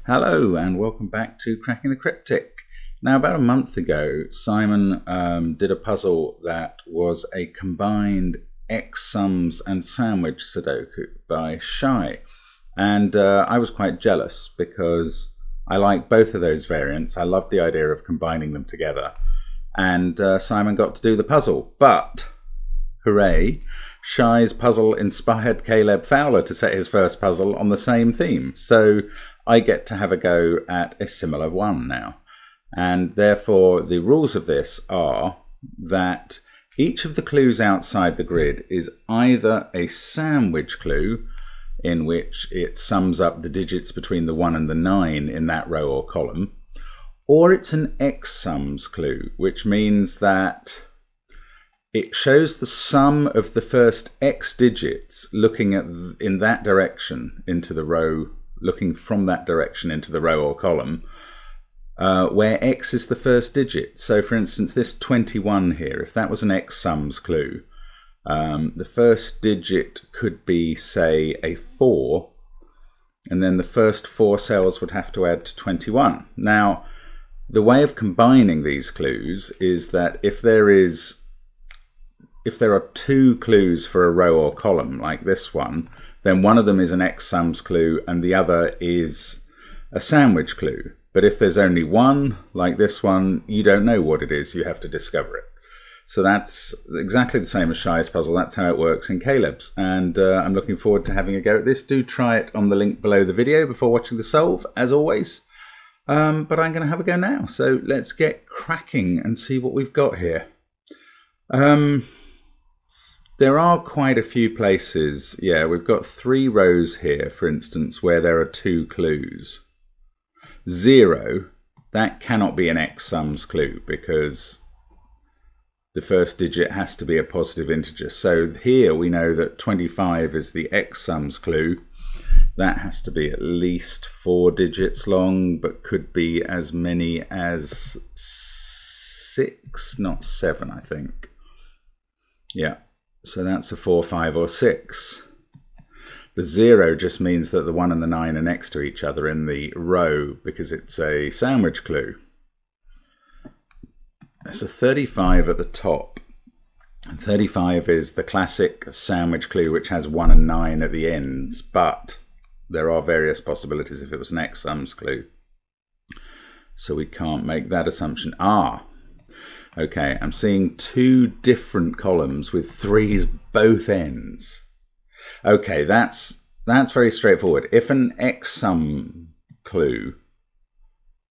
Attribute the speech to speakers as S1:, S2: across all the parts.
S1: Hello and welcome back to Cracking the Cryptic. Now, about a month ago, Simon did a puzzle that was a combined X sums and sandwich Sudoku by Shy. And I was quite jealous because I like both of those variants. I loved the idea of combining them together. And Simon got to do the puzzle. But, hooray, Shy's puzzle inspired Caleb Fowler to set his first puzzle on the same theme. So I get to have a go at a similar one now. And therefore, the rules of this are that each of the clues outside the grid is either a sandwich clue, in which it sums up the digits between the 1 and the 9 in that row or column, or it's an X sums clue, which means that it shows the sum of the first X digits looking at in that direction into the row, looking from that direction into the row or column, where X is the first digit. So for instance, this 21 here, if that was an X sums clue, the first digit could be, say, a 4, and then the first 4 cells would have to add to 21. Now, the way of combining these clues is that if there are 2 clues for a row or column, like this one, then one of them is an X sums clue and the other is a sandwich clue. But if there's only one, like this one, you don't know what it is, you have to discover it. So that's exactly the same as Shy's puzzle. That's how it works in Caleb's. And I'm looking forward to having a go at this. Do try it on the link below the video before watching the solve, as always. But I'm going to have a go now. So let's get cracking and see what we've got here. There are quite a few places. Yeah, we've got 3 rows here, for instance, where there are 2 clues. 0, that cannot be an X sums clue because the first digit has to be a positive integer. So here we know that 25 is the X sums clue. That has to be at least 4 digits long, but could be as many as 6, not 7, I think. Yeah, so that's a 4, 5, or 6. The 0 just means that the 1 and the 9 are next to each other in the row because it's a sandwich clue. There's a 35 at the top. And 35 is the classic sandwich clue which has 1 and 9 at the ends, but there are various possibilities if it was an X sums clue. So we can't make that assumption. Okay, I'm seeing 2 different columns with 3s both ends. Okay, that's very straightforward. If an X sum clue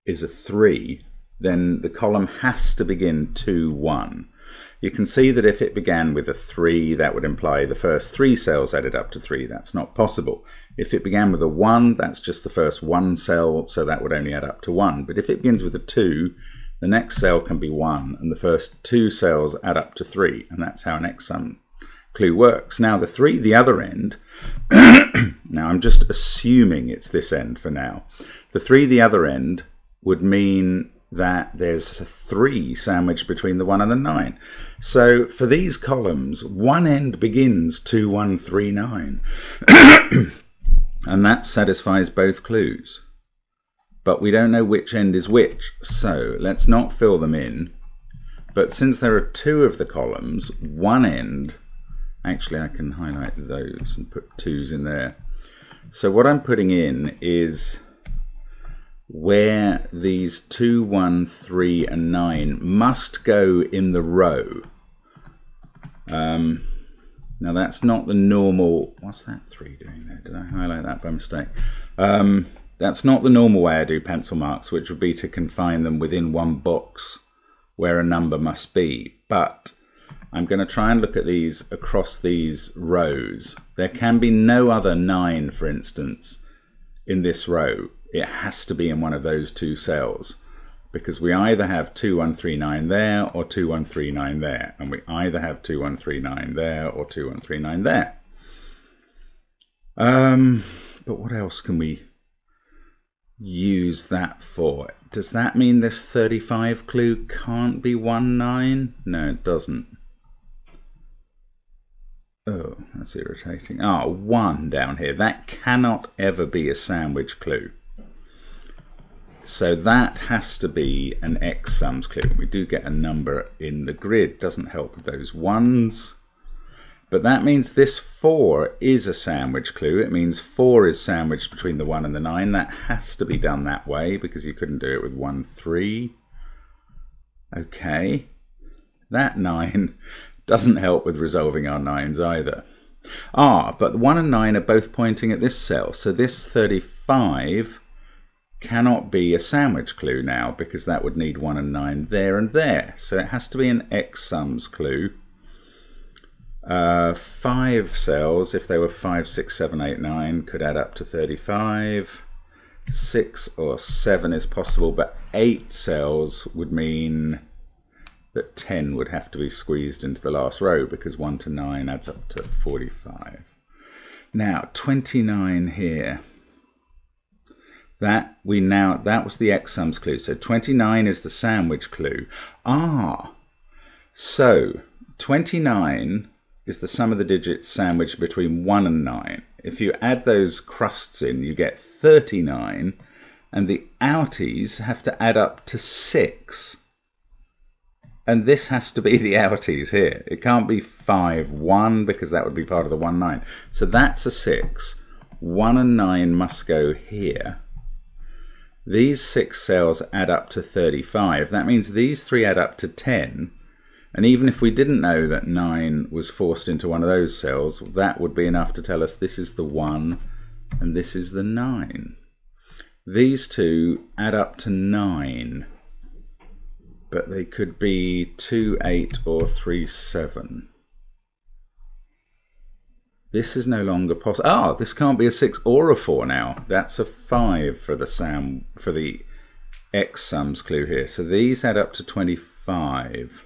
S1: is a 3, then the column has to begin 2, 1. You can see that if it began with a 3, that would imply the first 3 cells added up to 3. That's not possible. If it began with a 1, that's just the first 1 cell, so that would only add up to 1. But if it begins with a 2, the next cell can be 1, and the first 2 cells add up to 3, and that's how an X sum clue works. Now the 3, the other end, now I'm just assuming it's this end for now. The 3, the other end, would mean that there's a 3 sandwiched between the 1 and the 9. So for these columns, one end begins 2, 1, 3, 9. And that satisfies both clues. But we don't know which end is which, so let's not fill them in. But since there are 2 of the columns, one end, actually I can highlight those and put 2s in there. So what I'm putting in is where these 2, 1, 3 and 9 must go in the row. Now that's not the normal, what's that 3 doing there? Did I highlight that by mistake? That's not the normal way I do pencil marks, which would be to confine them within one box where a number must be. But I'm going to try and look at these across these rows. There can be no other 9, for instance, in this row. It has to be in one of those 2 cells because we either have 2, 1, 3, 9 there or 2, 1, 3, 9 there. And we either have 2, 1, 3, 9 there or 2, 1, 3, 9 there. But what else can we use that for? Does that mean this 35 clue can't be 1, 9? No, it doesn't. Oh, that's irritating. 1 down here. That cannot ever be a sandwich clue. so that has to be an X sums clue. We do get a number in the grid, doesn't help with those ones. But that means this 4 is a sandwich clue. It means 4 is sandwiched between the 1 and the 9. That has to be done that way because you couldn't do it with 1, 3. Okay. That 9 doesn't help with resolving our 9s either. But 1 and 9 are both pointing at this cell. So this 35 cannot be a sandwich clue now because that would need 1 and 9 there and there. So it has to be an X sums clue. 5 cells, if they were 5, 6, 7, 8, 9, could add up to 35. 6 or 7 is possible, but 8 cells would mean that 10 would have to be squeezed into the last row because 1 to 9 adds up to 45. Now 29 here. That was the X sums clue. So 29 is the sandwich clue. So 29 is the sum of the digits sandwiched between 1 and 9. If you add those crusts in, you get 39, and the outies have to add up to 6. And this has to be the outies here. It can't be 5, 1, because that would be part of the 1, 9. So that's a 6. 1 and 9 must go here. These 6 cells add up to 35. That means these 3 add up to 10. And even if we didn't know that 9 was forced into one of those cells, that would be enough to tell us this is the 1 and this is the 9. These 2 add up to 9, but they could be 2, 8 or 3, 7. This is no longer possible. This can't be a 6 or a 4 now. That's a 5 for the X sums clue here. So these add up to 25.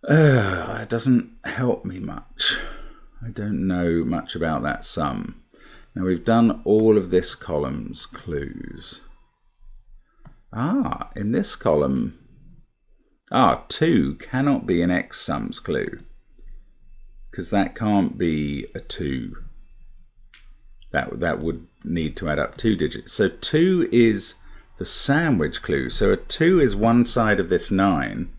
S1: It doesn't help me much. I don't know much about that sum. Now we've done all of this column's clues. In this column, 2 cannot be an X sums clue because that can't be a 2. That would need to add up 2 digits. So 2 is the sandwich clue. So a 2 is one side of this 9.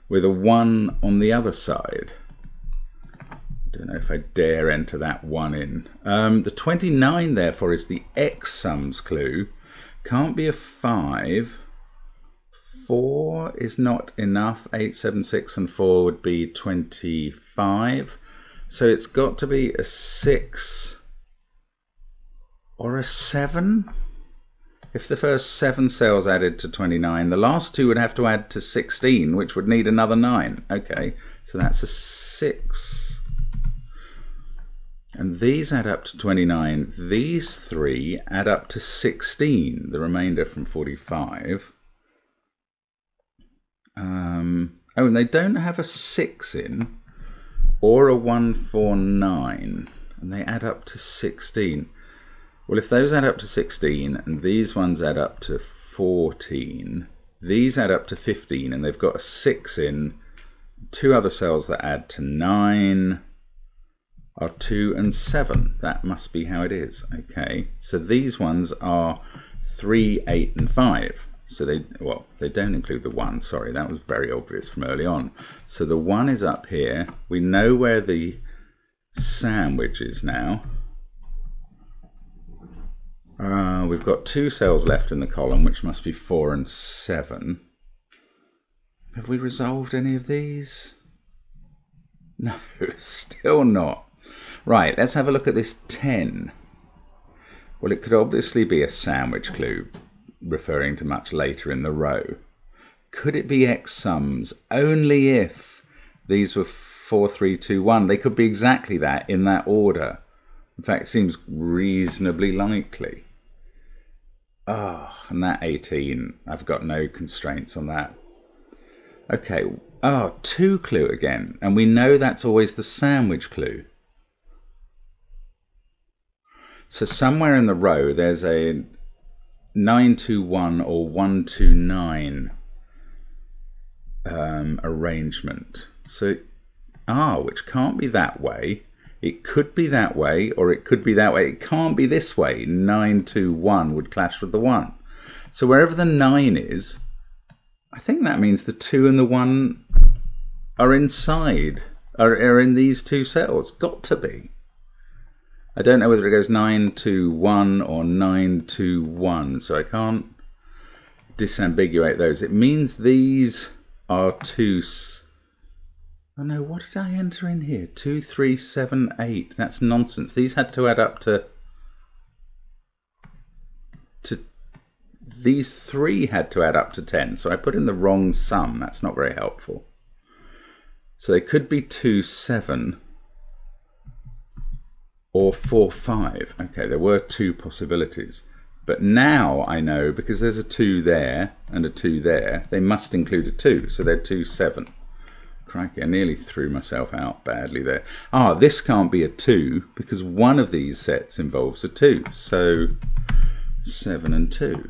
S1: With a 1 on the other side. I don't know if I dare enter that 1 in. The 29 therefore is the X sums clue. Can't be a 5. 4 is not enough. 8, 7, 6 and 4 would be 25. So it's got to be a 6 or a 7. If the first 7 cells added to 29, the last 2 would have to add to 16, which would need another 9. Okay, so that's a 6. And these add up to 29. These 3 add up to 16, the remainder from 45. And they don't have a 6 in, or a 1, 4, 9, and they add up to 16. Well, if those add up to 16 and these ones add up to 14, these add up to 15 and they've got a 6 in, 2 other cells that add to 9 are 2 and 7. That must be how it is. Okay, so these ones are 3, 8 and 5. So they don't include the 1, sorry, that was very obvious from early on. So the 1 is up here. We know where the sandwich is now. We've got 2 cells left in the column, which must be 4 and 7. Have we resolved any of these? No, still not. Right, let's have a look at this 10. Well, it could obviously be a sandwich clue, referring to much later in the row. Could it be X sums only if these were 4, 3, 2, 1? They could be exactly that in that order. In fact, it seems reasonably likely. And that 18, I've got no constraints on that. Okay, 2 clue again, and we know that's always the sandwich clue. So somewhere in the row there's a 921 or 129 arrangement. So which can't be that way. It could be that way, or it could be that way. It can't be this way. 9, 2, 1 would clash with the 1. So wherever the 9 is, I think that means the 2 and the 1 are inside, are in these two cells. Got to be. I don't know whether it goes 9, 2, 1 or 9, 2, 1, so I can't disambiguate those. It means these are two. Oh no, what did I enter in here? 2, 3, 7, 8. That's nonsense. These had to add up to these 3 had to add up to 10. So I put in the wrong sum. That's not very helpful. So they could be 2, 7 or 4, 5. Okay, there were 2 possibilities. But now I know, because there's a 2 there and a 2 there, they must include a 2. So they're 2, 7. Crikey, I nearly threw myself out badly there. Ah, this can't be a 2 because one of these sets involves a 2. So 7 and 2.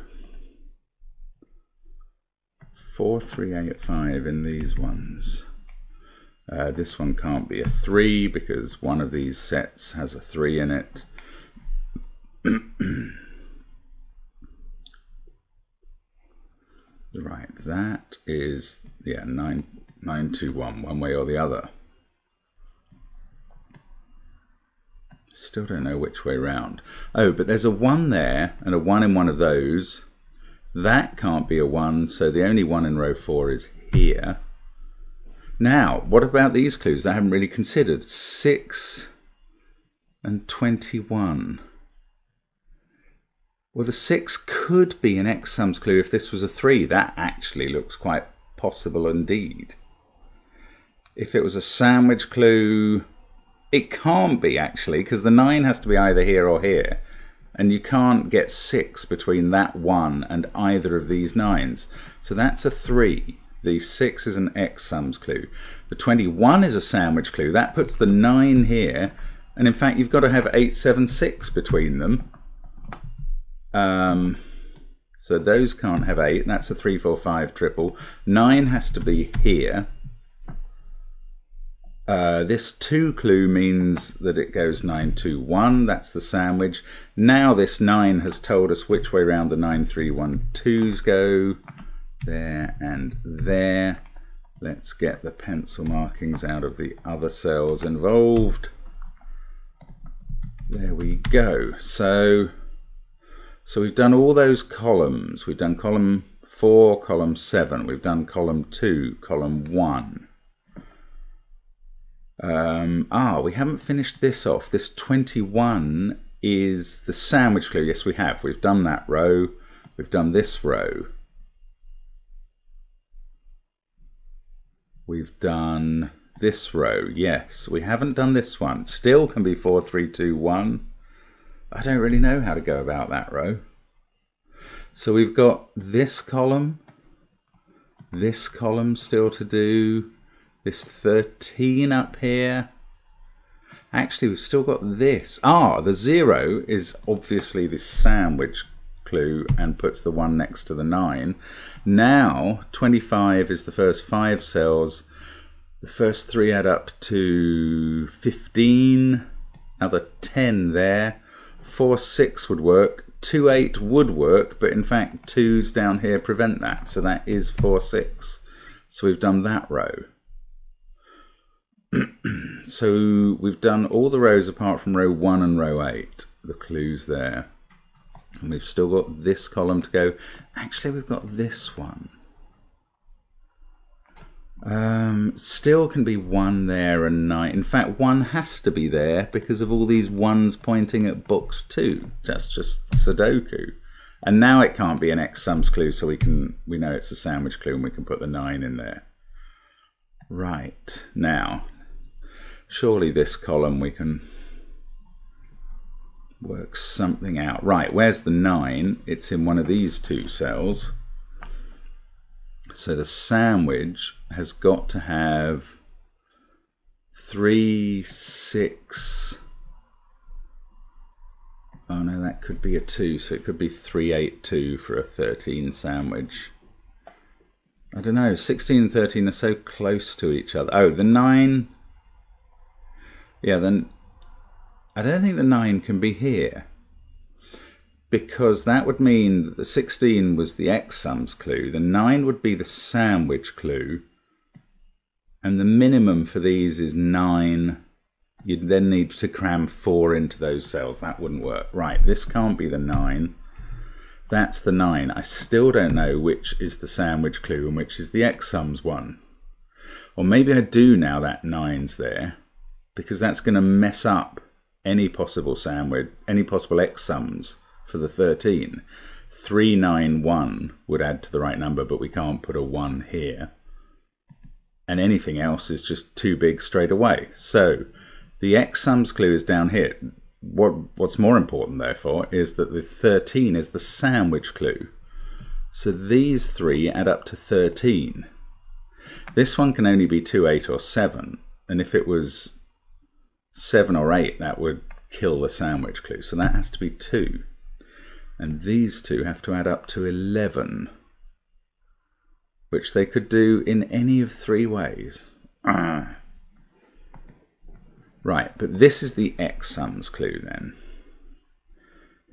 S1: 4, 3, 8, 5 in these ones. This one can't be a 3 because one of these sets has a 3 in it. Right, that is, yeah, 9, 2, 1, one way or the other. Still don't know which way round. Oh, but there's a 1 there and a 1 in one of those. That can't be a 1, so the only 1 in row 4 is here. Now, what about these clues that I haven't really considered? 6 and 21. Well, the 6 could be an X sums clue if this was a 3. That actually looks quite possible indeed. If it was a sandwich clue, it can't be actually, because the 9 has to be either here or here. And you can't get 6 between that 1 and either of these 9s. So that's a 3. The 6 is an X sums clue. The 21 is a sandwich clue. That puts the 9 here. And in fact, you've got to have 8, 7, 6 between them. So those can't have 8. That's a 3, 4, 5 triple. 9 has to be here. This 2 clue means that it goes 9, 2, 1. That's the sandwich. Now this 9 has told us which way round the 9, 3, 1, 2s go. There and there. Let's get the pencil markings out of the other cells involved. There we go. So we've done all those columns. We've done column 4, column 7. We've done column 2, column 1. We haven't finished this off. This 21 is the sandwich clue. Yes, we have. We've done that row. We've done this row. We've done this row. Yes, we haven't done this one. Still can be 4, 3, 2, 1. I don't really know how to go about that row. So we've got this column still to do, this 13 up here. Actually, we've still got this. The 0 is obviously this sandwich clue and puts the 1 next to the 9. Now 25 is the first 5 cells. The first 3 add up to 15. Another 10 there. 4, 6 would work. 2, 8 would work, but in fact 2's down here prevent that. So that is 4, 6. So we've done that row. So we've done all the rows apart from row 1 and row 8. The clues there. And we've still got this column to go. Actually, we've got this one. Still can be 1 there and 9. In fact, 1 has to be there because of all these 1s pointing at books 2. That's just Sudoku. And now it can't be an X sums clue, so we know it's a sandwich clue and we can put the 9 in there. Right, now, surely this column we can work something out. Right, where's the 9? It's in one of these 2 cells. So the sandwich has got to have 3, 6. Oh no, that could be a 2, so it could be 3, 8, 2 for a 13 sandwich. I don't know, 16 and 13 are so close to each other. Oh, the 9. Yeah, then I don't think the 9 can be here, because that would mean that the 16 was the X sums clue, the 9 would be the sandwich clue, and the minimum for these is 9. You'd then need to cram 4 into those cells. That wouldn't work. Right, this can't be the 9. That's the 9. I still don't know which is the sandwich clue and which is the X sums one. Or maybe I do now that 9's there, because that's going to mess up any possible sandwich, any possible X sums for the 13. 3, 9, 1 would add to the right number, but we can't put a 1 here. And anything else is just too big straight away. So the X sums clue is down here. What's more important, therefore, is that the 13 is the sandwich clue. So these 3 add up to 13. This one can only be 2, 8, or 7. And if it was 7 or 8, that would kill the sandwich clue. So that has to be 2. And these 2 have to add up to 11, which they could do in any of 3 ways. Right, but this is the X sums clue then.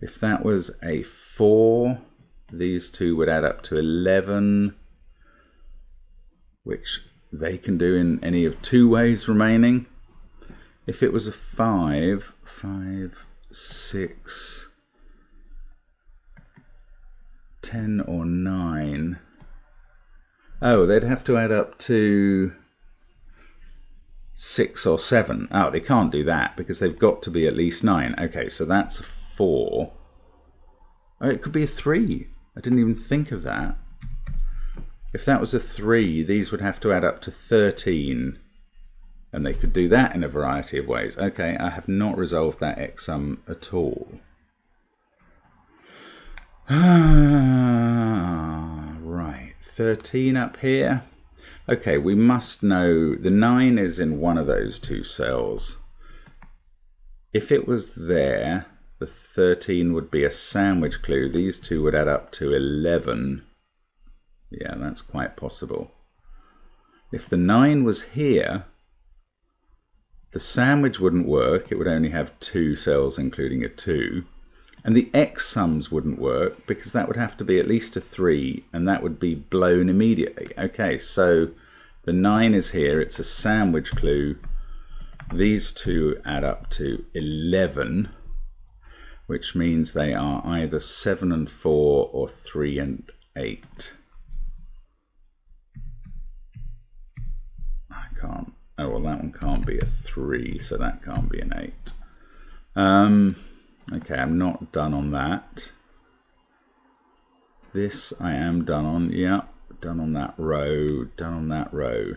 S1: If that was a 4, these 2 would add up to 11, which they can do in any of 2 ways remaining. If it was a 5, 5, 6, 10 or 9, oh, they'd have to add up to 6 or 7. Oh, they can't do that because they've got to be at least 9. Okay, so that's a 4. Oh, it could be a 3. I didn't even think of that. If that was a 3, these would have to add up to 13. And they could do that in a variety of ways. Okay, I have not resolved that X sum at all. Right, 13 up here. Okay, we must know the 9 is in one of those 2 cells. If it was there, the 13 would be a sandwich clue. These 2 would add up to 11. Yeah, that's quite possible. If the 9 was here, the sandwich wouldn't work. It would only have 2 cells, including a 2. And the X sums wouldn't work because that would have to be at least a 3, and that would be blown immediately. Okay, so the 9 is here. It's a sandwich clue. These 2 add up to 11, which means they are either 7 and 4 or 3 and 8. I can't. Oh, well, that one can't be a 3, so that can't be an 8. Okay, I'm not done on that. This I am done on. Yeah, done on that row, done on that row.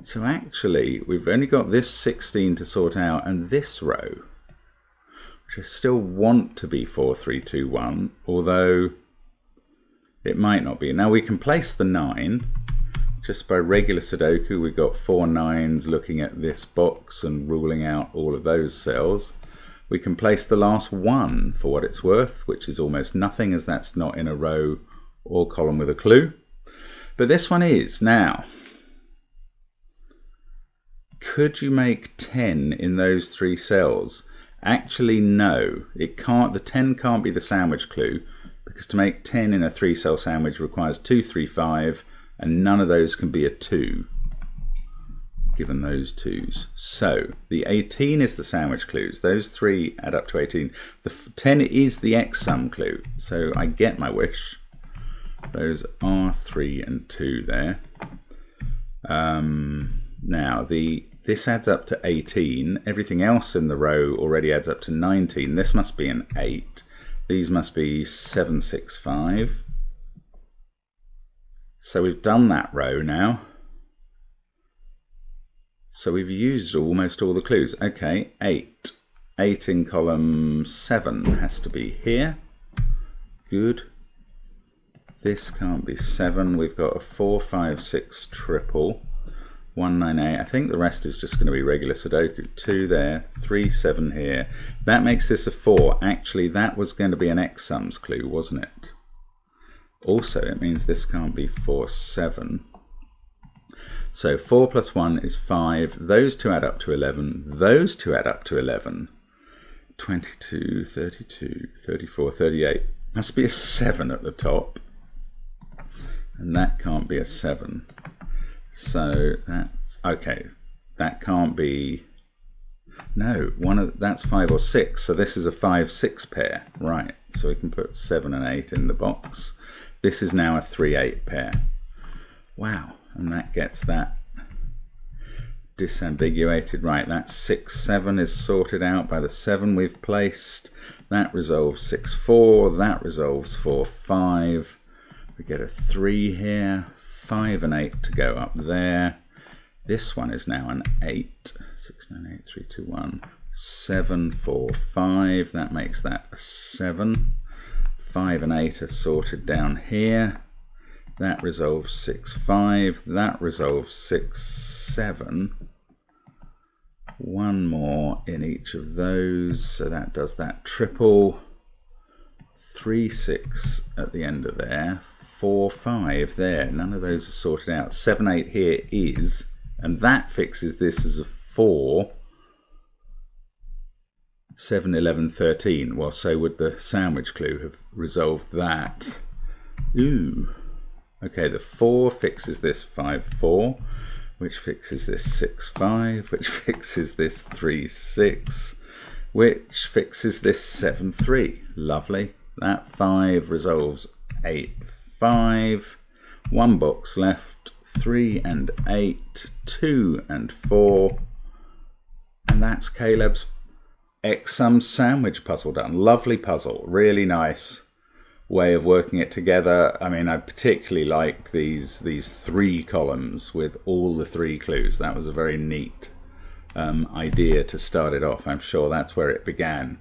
S1: So actually, we've only got this 16 to sort out and this row, which I still want to be 4, 3, 2, 1, although it might not be. Now we can place the 9. Just by regular Sudoku, we've got 4 9s looking at this box and ruling out all of those cells. We can place the last 1 for what it's worth, which is almost nothing as that's not in a row or column with a clue. But this one is. Now, could you make 10 in those 3 cells? Actually, no. It can't. The 10 can't be the sandwich clue, because to make 10 in a 3-cell sandwich requires 2, 3, 5, and none of those can be a 2. Given those 2's. So the 18 is the sandwich clues. Those 3 add up to 18. The 10 is the X sum clue. So I get my wish. Those are 3 and 2 there. Now this adds up to 18. Everything else in the row already adds up to 19. This must be an 8. These must be 7, 6, 5. So we've done that row now. So we've used almost all the clues. Okay, 8. 8 in column 7 has to be here. Good. This can't be 7. We've got a 4, 5, 6 triple. 1, 9, 8. I think the rest is just going to be regular Sudoku. 2 there, 3, 7 here. That makes this a 4. Actually, that was going to be an X sums clue, wasn't it? Also, it means this can't be 4, 7. So 4 plus 1 is 5. Those 2 add up to 11. Those 2 add up to 11. 22, 32, 34, 38. Must be a 7 at the top. And that can't be a 7. So that's okay. That can't be. No, that's 5 or 6. So this is a 5-6 pair, right? So we can put 7 and 8 in the box. This is now a 3-8 pair. Wow, and that gets that disambiguated. Right, that 6-7 is sorted out by the 7 we've placed. That resolves 6-4. That resolves 4-5. We get a 3 here. 5 and 8 to go up there. This one is now an 8. 6, 9, 8, 3, 2, 1. 7, 4, 5. That makes that a 7. 5 and 8 are sorted down here. That resolves 6-5. That resolves 6-7. One more in each of those. So that does that triple. 3-6 at the end of there. 4-5 there. None of those are sorted out. 7-8 here is. And that fixes this as a 4. 7, 11, 13. Well, so would the sandwich clue have resolved that. Ooh. Okay, the 4 fixes this 5-4, which fixes this 6-5, which fixes this 3-6, which fixes this 7-3. Lovely. That 5 resolves 8-5. One box left. 3 and 8, 2 and 4. And that's Caleb's X-Sum sandwich puzzle done. Lovely puzzle. Really nice way of working it together. I mean, I particularly like these 3 columns with all the 3 clues. That was a very neat idea to start it off. I'm sure that's where it began.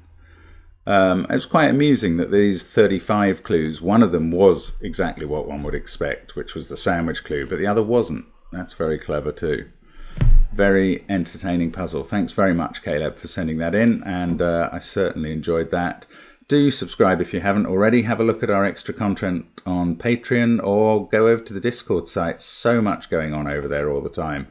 S1: It was quite amusing that these 35 clues, one of them was exactly what one would expect, which was the sandwich clue, but the other wasn't. That's very clever too. Very entertaining puzzle. Thanks very much, Caleb, for sending that in, and I certainly enjoyed that. Do subscribe if you haven't already. Have a look at our extra content on Patreon or go over to the Discord site. So much going on over there all the time.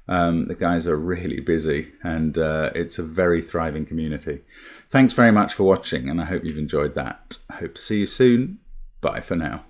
S1: The guys are really busy and it's a very thriving community. Thanks very much for watching and I hope you've enjoyed that. I hope to see you soon. Bye for now.